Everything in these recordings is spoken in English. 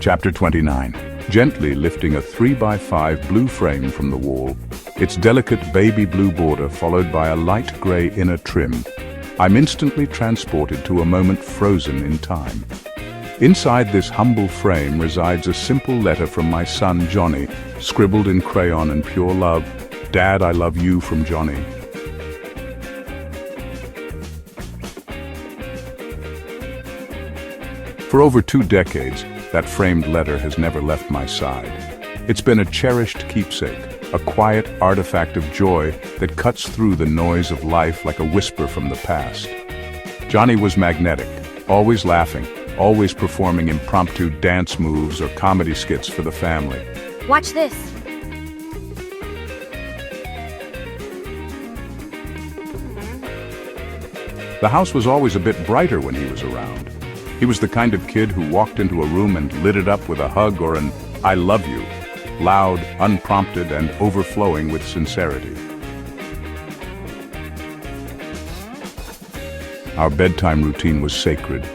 Chapter 29. Gently lifting a 3x5 blue frame from the wall, its delicate baby blue border followed by a light grey inner trim, I'm instantly transported to a moment frozen in time. Inside this humble frame resides a simple letter from my son Johnny, scribbled in crayon and pure love. Dad, I love you, from Johnny. For over 2 decades, that framed letter has never left my side. It's been a cherished keepsake, a quiet artifact of joy that cuts through the noise of life like a whisper from the past. Johnny was magnetic, always laughing, always performing impromptu dance moves or comedy skits for the family. Watch this. The house was always a bit brighter when he was around. He was the kind of kid who walked into a room and lit it up with a hug or an "I love you," loud, unprompted, and overflowing with sincerity. Our bedtime routine was sacred.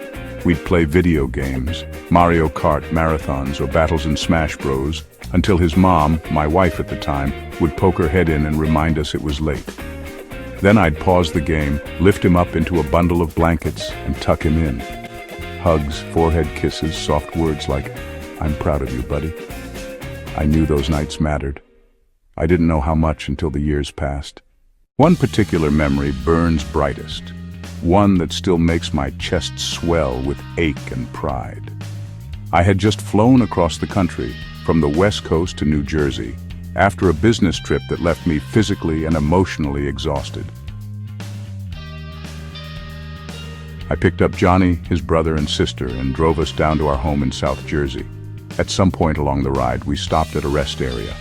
We'd play video games, Mario Kart marathons or battles in Smash Bros, until his mom, my wife at the time, would poke her head in and remind us it was late. Then I'd pause the game, lift him up into a bundle of blankets, and tuck him in. Hugs, forehead kisses, soft words like, "I'm proud of you, buddy." I knew those nights mattered. I didn't know how much until the years passed. One particular memory burns brightest, one that still makes my chest swell with ache and pride. I had just flown across the country, from the West Coast to New Jersey, after a business trip that left me physically and emotionally exhausted. I picked up Johnny, his brother and sister, and drove us down to our home in South Jersey. At some point along the ride, we stopped at a rest area.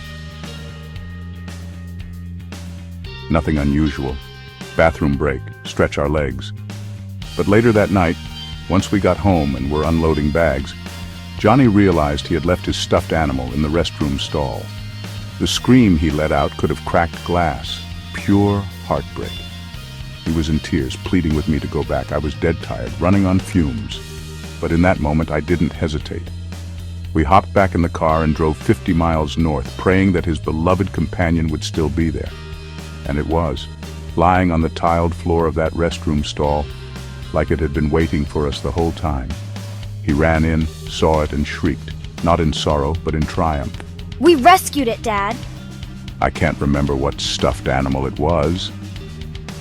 Nothing unusual. Bathroom break, stretch our legs. But later that night, once we got home and were unloading bags, Johnny realized he had left his stuffed animal in the restroom stall. The scream he let out could have cracked glass. Pure heartbreak. He was in tears, pleading with me to go back. I was dead tired, running on fumes. But in that moment, I didn't hesitate. We hopped back in the car and drove 50 miles north, praying that his beloved companion would still be there. And it was, lying on the tiled floor of that restroom stall, like it had been waiting for us the whole time. He ran in, saw it, and shrieked, not in sorrow, but in triumph. We rescued it, Dad. I can't remember what stuffed animal it was,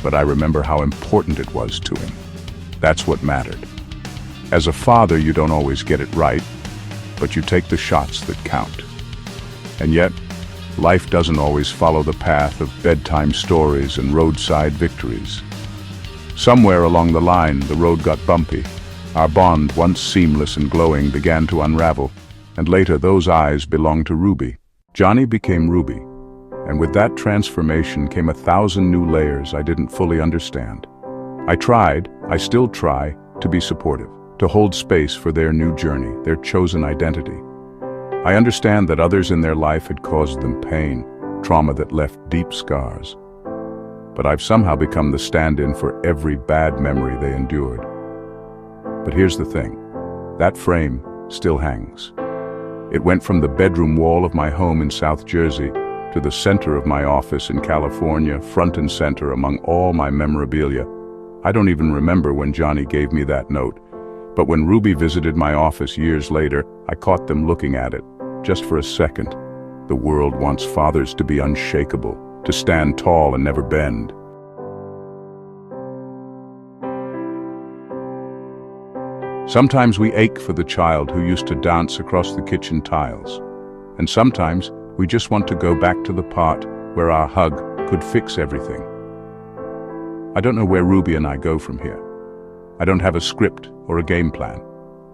but I remember how important it was to him. That's what mattered. As a father, you don't always get it right, but you take the shots that count. And yet, life doesn't always follow the path of bedtime stories and roadside victories. Somewhere along the line, the road got bumpy. Our bond, once seamless and glowing, began to unravel, and later those eyes belonged to Ruby. Johnny became Ruby. And with that transformation came 1,000 new layers I didn't fully understand. I still try, to be supportive, to hold space for their new journey, their chosen identity. I understand that others in their life had caused them pain, trauma that left deep scars. But I've somehow become the stand-in for every bad memory they endured. But here's the thing, that frame still hangs. It went from the bedroom wall of my home in South Jersey to the center of my office in California, front and center among all my memorabilia. I don't even remember when Johnny gave me that note, but when Ruby visited my office years later, I caught them looking at it, just for a second. The world wants fathers to be unshakable, to stand tall and never bend. Sometimes we ache for the child who used to dance across the kitchen tiles, and sometimes we just want to go back to the part where our hug could fix everything. I don't know where Ruby and I go from here. I don't have a script or a game plan.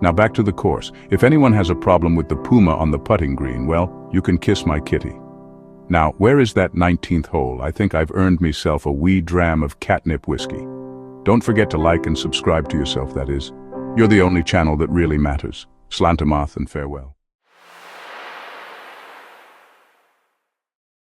Now back to the course. If anyone has a problem with the puma on the putting green, well, you can kiss my kitty. Now, where is that 19th hole? I think I've earned myself a wee dram of catnip whiskey. Don't forget to like and subscribe to yourself, that is. You're the only channel that really matters. Slantamath and farewell.